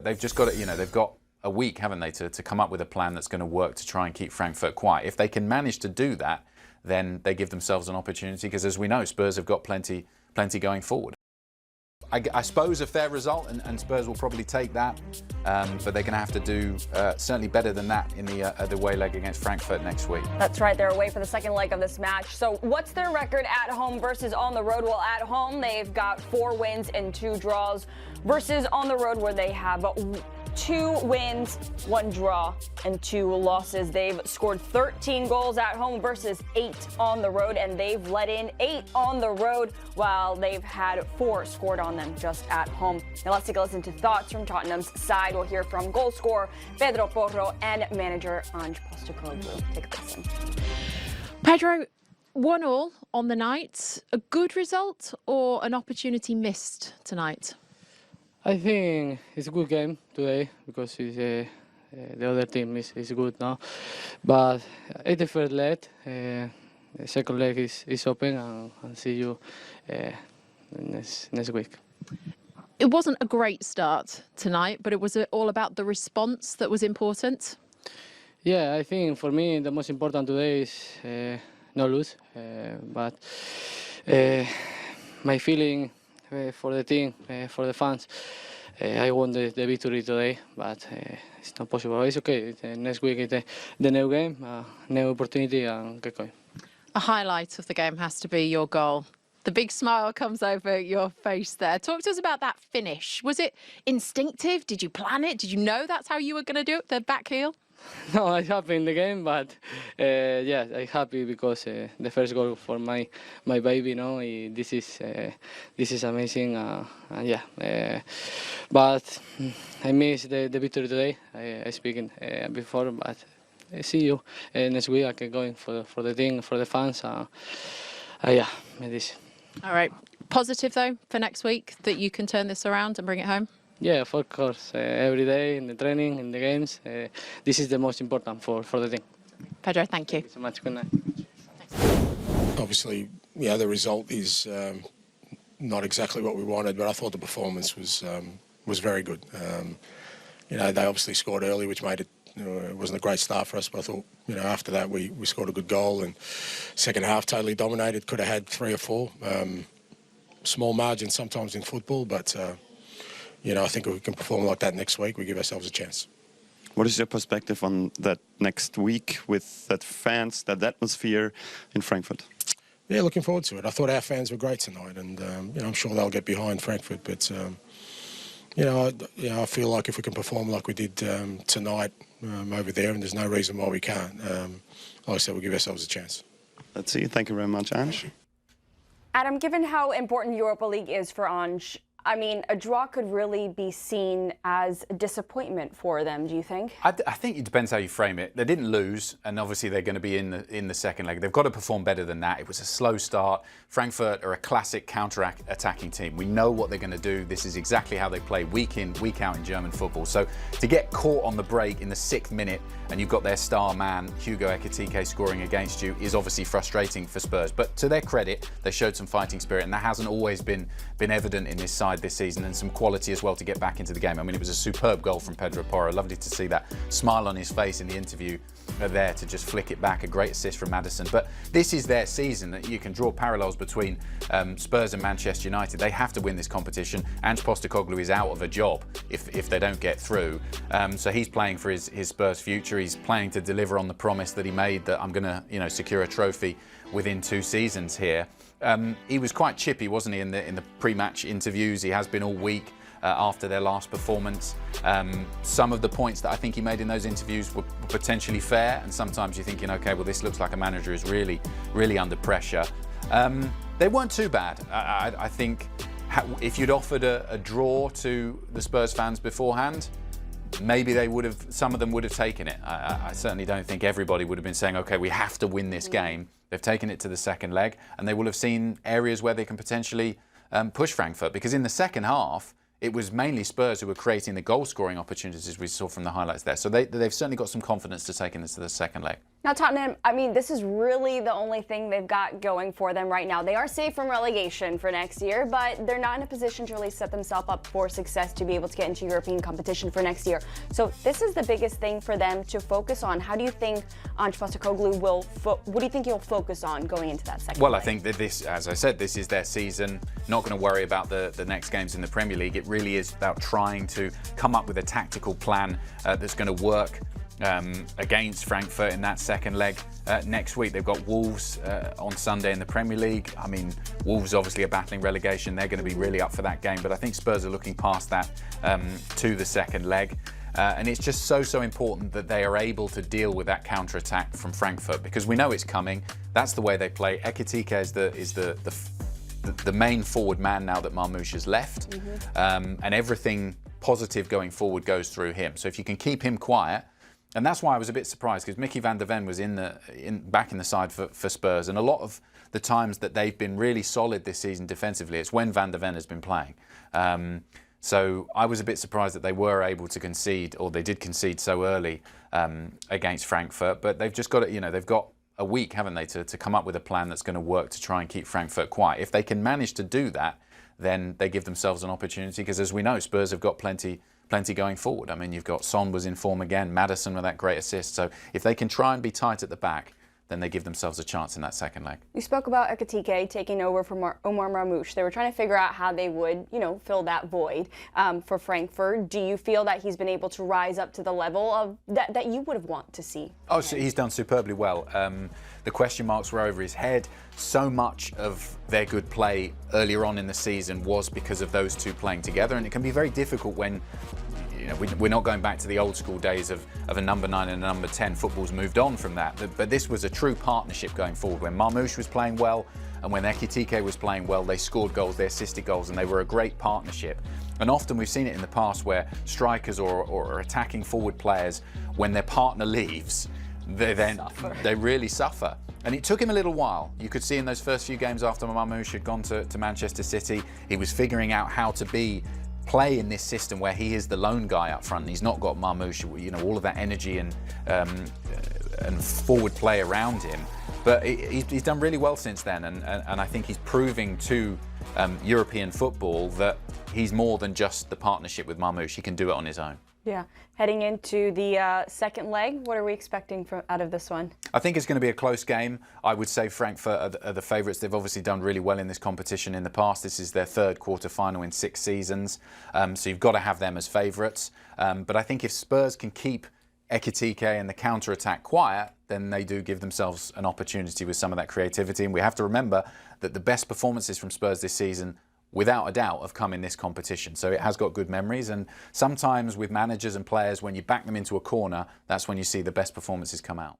They've just got to, they've got a week, haven't they, to come up with a plan that's going to work to try and keep Frankfurt quiet. If they can manage to do that, then they give themselves an opportunity, because as we know, Spurs have got plenty going forward. I suppose a fair result, and Spurs will probably take that, but they're going to have to do certainly better than that in the away leg against Frankfurt next week. That's right, they're away for the second leg of this match. So what's their record at home versus on the road? Well, at home they've got 4 wins and 2 draws, versus on the road where they have 2 wins, 1 draw, and 2 losses. They've scored 13 goals at home versus 8 on the road, and they've let in 8 on the road, while they've had 4 scored on them just at home. Now let's take a listen to thoughts from Tottenham's side. We'll hear from goal scorer Pedro Porro and manager Ange Postecoglou. Take a listen. Pedro, 1-1 on the night. A good result or an opportunity missed tonight? I think it's a good game today, because it's, the other team is good now. But it's the first leg. The second leg is open, and see you next week. It wasn't a great start tonight, but it was all about the response that was important. Yeah, I think for me the most important today is not lose. But my feeling for the team, for the fans, I want the victory today, but it's not possible. It's okay. Next week is the new game, new opportunity, and get going. A highlight of the game has to be your goal. The big smile comes over your face there. Talk to us about that finish. Was it instinctive? Did you plan it? Did you know that's how you were going to do it, the back heel? No, I'm happy in the game, but yeah, I'm happy because the first goal for my baby, this is amazing, and yeah. But I missed the victory today. I speaking before, but I see you next week. I get going for the team, for the fans. Yeah, this. All right. Positive though for next week that you can turn this around and bring it home. Yeah, of course. Every day in the training, in the games, this is the most important for the team. Pedro, thank you. Thank you so much. Good night. Obviously, yeah, the result is not exactly what we wanted, but I thought the performance was very good. They obviously scored early, which made it. It wasn't a great start for us, but I thought, after that we scored a good goal, and second half totally dominated. Could have had 3 or 4. Small margins sometimes in football, but. I think if we can perform like that next week, we give ourselves a chance. What is your perspective on that next week with that fans, that atmosphere in Frankfurt? Yeah, looking forward to it. I thought our fans were great tonight, and I'm sure they'll get behind Frankfurt. But I feel like if we can perform like we did tonight over there, and there's no reason why we can't. Like I said, we'll give ourselves a chance. Let's see. Thank you very much, Ange. Adam, given how important Europa League is for Ange, I mean, a draw could really be seen as a disappointment for them, do you think? I think it depends how you frame it. They didn't lose, and obviously they're going to be in the second leg. They've got to perform better than that. It was a slow start. Frankfurt are a classic counter-attacking team. We know what they're going to do. This is exactly how they play week in, week out in German football. So to get caught on the break in the 6th minute, and you've got their star man, Hugo Ekitike, scoring against you, is obviously frustrating for Spurs. But to their credit, they showed some fighting spirit, and that hasn't always been evident in this side this season, and some quality as well to get back into the game. I mean, it was a superb goal from Pedro Porro. Lovely to see that smile on his face in the interview there to just flick it back. A great assist from Maddison. But this is their season. That you can draw parallels between Spurs and Manchester United. They have to win this competition. Ange Postecoglou is out of a job if they don't get through. So he's playing for his Spurs future. He's planning to deliver on the promise that he made, that I'm going to secure a trophy within 2 seasons here. He was quite chippy, wasn't he, in the pre-match interviews? He has been all week after their last performance. Some of the points that I think he made in those interviews were potentially fair, and sometimes you're thinking, okay, well, this looks like a manager who's really under pressure. They weren't too bad. I think if you'd offered a draw to the Spurs fans beforehand, maybe some of them would have taken it. I certainly don't think everybody would have been saying, okay, we have to win this game. They've taken it to the second leg, and they will have seen areas where they can potentially push Frankfurt, because in the second half, it was mainly Spurs who were creating the goal-scoring opportunities we saw from the highlights there. So they've certainly got some confidence to take this to the second leg. Now, Tottenham, I mean, this is really the only thing they've got going for them right now. They are safe from relegation for next year, but they're not in a position to really set themselves up for success to be able to get into European competition for next year. So this is the biggest thing for them to focus on. How do you think Ange Postecoglou will, what do you think he'll focus on going into that second Well, leg? I think that this, as I said, this is their season. Not going to worry about the next games in the Premier League. It really is about trying to come up with a tactical plan that's going to work against Frankfurt in that second leg next week. They've got Wolves on Sunday in the Premier League. I mean, Wolves obviously are battling relegation. They're going to be really up for that game, but I think Spurs are looking past that to the second leg. And it's just so important that they are able to deal with that counter-attack from Frankfurt, because we know it's coming. That's the way they play. Ekitike is the main forward man now that Marmoush has left, and everything positive going forward goes through him. So if you can keep him quiet. And that's why I was a bit surprised, because Mickey van der Ven was back in the side for Spurs, and a lot of the times that they've been really solid this season defensively, it's when van der Ven has been playing. So I was a bit surprised that they were able to concede, or they did concede so early against Frankfurt. But they've just got to, they've got a week, haven't they, to come up with a plan that's going to work to try and keep Frankfurt quiet. If they can manage to do that, then they give themselves an opportunity, because as we know, Spurs have got plenty going forward. I mean, you've got Son was in form again, Maddison with that great assist. So if they can try and be tight at the back, then they give themselves a chance in that second leg. You spoke about Ekitike taking over from Omar Marmoush. They were trying to figure out how they would, fill that void for Frankfurt. Do you feel that he's been able to rise up to the level of that you would have wanted to see? Oh, so he's done superbly well. The question marks were over his head. So much of their good play earlier on in the season was because of those two playing together, and it can be very difficult when we're not going back to the old school days of a number 9 and a number 10. Football's moved on from that, but this was a true partnership going forward. When Marmoush was playing well and when Ekitike was playing well, they scored goals, they assisted goals, and they were a great partnership. And often we've seen it in the past where strikers or attacking forward players, when their partner leaves, they really suffer. And it took him a little while. You could see in those first few games after Marmoush had gone to Manchester City, he was figuring out how to play in this system where he is the lone guy up front. He's not got Marmoush, all of that energy and forward play around him. But he's done really well since then, and I think he's proving to European football that he's more than just the partnership with Marmoush. He can do it on his own. Yeah. Heading into the second leg, what are we expecting out of this one? I think it's going to be a close game. I would say Frankfurt are the favourites. They've obviously done really well in this competition in the past. This is their third quarter-final in 6 seasons. So you've got to have them as favourites. But I think if Spurs can keep Ekitike and the counter-attack quiet, then they do give themselves an opportunity with some of that creativity. And we have to remember that the best performances from Spurs this season, without a doubt, have come in this competition. So it has got good memories, and sometimes with managers and players, when you back them into a corner, that's when you see the best performances come out.